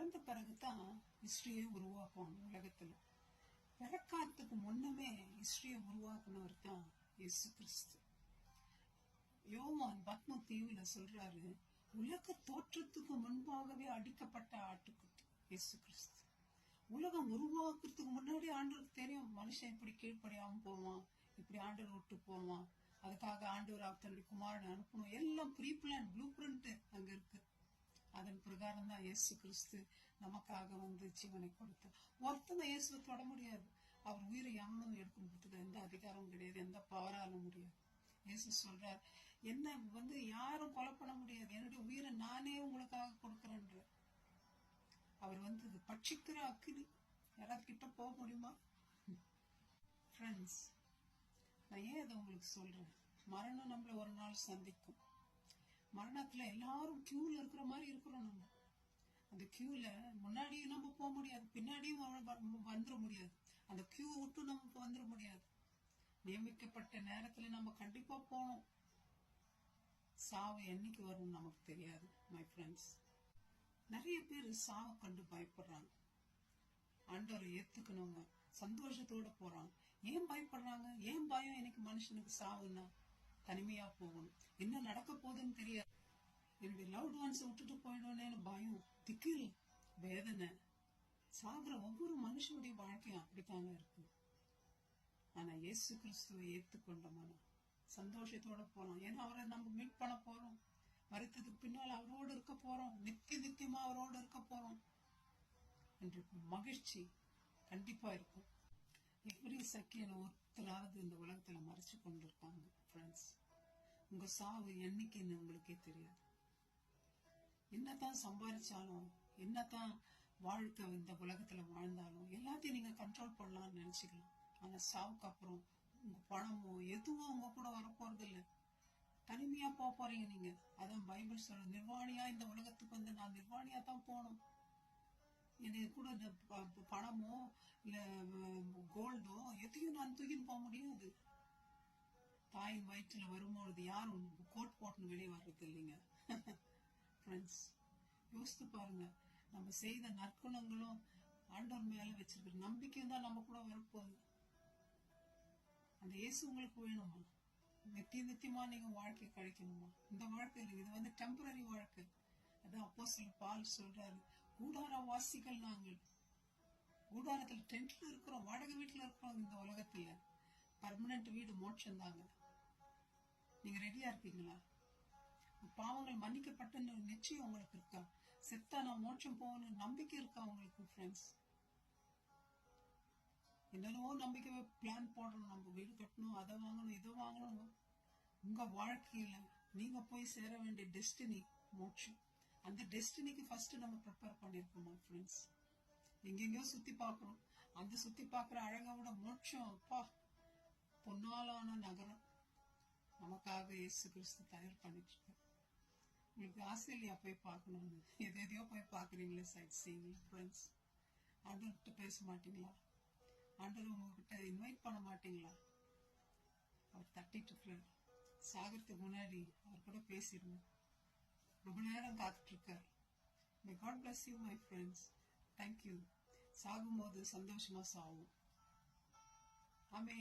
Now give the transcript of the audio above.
பிறந்த பிறகுதான் ஹிஸ்டரியை உருவாக்குவாங்க உலகத்துல. பிறக்காததுக்கு முன்னமே ஹிஸ்டரியை உருவாக்குனவர் தான் இயேசு கிறிஸ்து. யோவான் பத்ம தீவுல சொல்றாரு, உலக தோற்றத்துக்கு முன்பாகவே அடிக்கப்பட்ட ஆட்டுக்குட்டி இயேசு கிறிஸ்து. உலகம் உருவாக்குறதுக்கு முன்னாடி ஆண்டவருக்கு தெரியும் மனுஷன் இப்படி கீழ்ப்படியாம போவான், இப்படி ஆண்டவர் விட்டு போவான், அதுக்காக ஆண்டவர் தன்னுடைய குமாரனை அனுப்பணும். எல்லாம் ப்ரீ பிளான், ப்ளூ பிரிண்ட் அங்க இருக்கு. அதன் பிரகாரம் தான் இயேசு கிறிஸ்து நமக்காக ஜீவனை கொடுத்தார். ஒருத்தனை இயேசுவை தொட முடியாது. அவர் உயிரை யாரும் எடுக்கணும் எந்த அதிகாரமும் கிடையாது, எந்த பவராலும் முடியாது. இயேசு சொல்றார், என்ன யாரும் கொலை பண்ண முடியாது, என்னுடைய உயிரை நானே உங்களுக்காக கொடுக்கறேன்ற. அவர் பட்சிக்கிற அக்கினி. யாராவது கிட்ட போக முடியுமா? ஃப்ரெண்ட்ஸ், நான் ஏன் அதை உங்களுக்கு சொல்றேன், மரணம் நம்மள ஒரு நாள் சந்திக்கும். மரணத்துல எல்லாரும் கியூல இருக்கிற மாதிரி இருக்கிறோம். நம்ம அந்த கியூல முன்னாடியும் நம்ம போக முடியாது, பின்னாடியும் வந்துட முடியாது. அந்த கியூ விட்டு நம்ம வந்துட முடியாது. நியமிக்கப்பட்ட நேரத்துல நம்ம கண்டிப்பா போனோம். சாவு என்னைக்கு வரும் நமக்கு தெரியாது. மை ஃப்ரெண்ட்ஸ், நிறைய பேர் சாவை கண்டு பயப்படுறாங்க. ஆண்டவரை ஏத்துக்கணுங்க, சந்தோஷத்தோட போறாங்க. ஏன் பயப்படுறாங்க? ஏன் பயம்? எனக்கு மனுஷனுக்கு சாவுன்னா தனிமையா போகணும், என்ன நடக்க போகுதுன்னு தெரியாது, என்னுடைய லவ்ட் ஒன்ஸ் விட்டுட்டு போயிடுவேன்னு பயம், திக்கில், வேதனை. சாகுற ஒவ்வொரு மனுஷனுடைய வாழ்க்கையும் அப்படித்தாங்க இருக்கு. ஆனா இயேசு கிறிஸ்துவை ஏத்துக்கொண்ட மனம் சந்தோஷத்தோட போறோம். ஏன்னா அவரை நம்ம மீட் பண்ண போறோம். மரித்ததுக்கு பின்னால் அவரோடு இருக்க போறோம், நித்தியமா அவரோடு இருக்க போறோம் என்ற மகிழ்ச்சி கண்டிப்பா இருக்கும். எவ்ரி செகண்ட் ஒருத்தராவது இந்த உலகத்துல மறைச்சு கொண்டு இருக்காங்க. ஃப்ரெண்ட்ஸ், உங்க சாவு என்னைக்குன்னு உங்களுக்கே தெரியாது. என்னதான் சம்பாதிச்சாலும், என்னதான் வாழ்க்கை இந்த உலகத்துல வாழ்ந்தாலும் எல்லாத்தையும் நீங்க கண்ட்ரோல் பண்ணலாம்னு நினைச்சுக்கலாம். ஆனா சாவுக்கு அப்புறம் உங்க பணமோ எதுவும் உங்க கூட வரப்போறது இல்ல. தனிமையா போறீங்க நீங்க. அதான் பைபிள் சொல்ற, நிர்வாணியா இந்த உலகத்துக்கு நான் நிர்வாணியா தான் போகணும். எனக்கு கூட இந்த பணமோ இல்ல கோல்டோ எதையும் நான் தூக்கின்னு போக முடியாது. தாயின் வயிற்றுல வரும்பொழுது யாரும் கோட் போட்டுன்னு வெளியே வர்றது இல்லைங்க. ஃப்ரெண்ட்ஸ், யோசித்து பாருங்க, நம்ம செய்த நற்குணங்களும் ஆண்டவர் மேல வச்சிருக்கிற நம்பிக்கையும் தான் நம்ம கூட வரப்போகுது. அந்த இயேசு உங்களுக்கு வேணுமா? நித்தியமா நீங்க வாழ்க்கை கழிக்கணுமா? இந்த வாழ்க்கை இது டெம்பரரி வாழ்க்கை. அதான் அப்போஸ்தலர் பவுல் சொல்றாரு, கூடார வாசிகள் நாங்கள். கூடாரத்துல டென்ட்ல இருக்கிறோம், வாடகை வீட்டுல இருக்கிறோம். இந்த உலகத்துல பர்மனன்ட் வீடு மோட்சம் தாங்க. நீங்க ரெடியா இருக்கீங்களா? பாவங்கள் மன்னிக்கப்பட்ட நிச்சயம் உங்களுக்கு இருக்கா? செத்தா நான் மோட்சம் போகணும் நம்பிக்கை இருக்கா உங்களுக்கு? ஃப்ரெண்ட்ஸ், என்னென்னவோ நம்பிக்கை பிளான் போடணும், நம்ம வீடு கட்டணும், அதை வாங்கணும், இதை வாங்கணும். உங்க வாழ்க்கையில நீங்க போய் சேர வேண்டிய டெஸ்டினி மோட்சம். அந்த டெஸ்டினிக்கு ஃபர்ஸ்ட் நம்ம ப்ரிப்பேர் பண்ணிருக்கோமா? ஃப்ரெண்ட்ஸ், எங்கெங்கயோ சுத்தி பாக்குறோம். அந்த சுத்தி பாக்குற அழகை விட மோட்சம், அப்பா, பொன்னாலான நகரம் நமக்காக இயேசு கிறிஸ்து தயார் பண்ணிட்டு இருக்க. உங்களுக்கு ஆஸ்திரேலியா போய் பார்க்கணும்னு எதையோ போய் பாக்குறீங்களே, சைட் சீயிங். ஃப்ரெண்ட்ஸ், ஆண்டவர்கிட்ட பேச மாட்டீங்களா? ஆண்டவர் உங்ககிட்ட இன்வைட் பண்ண மாட்டீங்களா? அவர் தட்டிட்டு இருக்கிறார். சாகிறதுக்கு முன்னாடி அவர் கூட பேசிடுங்க. ரொம்ப நேரம் காத்துட்டு இருக்கார். May God bless you, my friends. Thank you. சாகும்போது சந்தோஷமா சாவும். ஆமென்.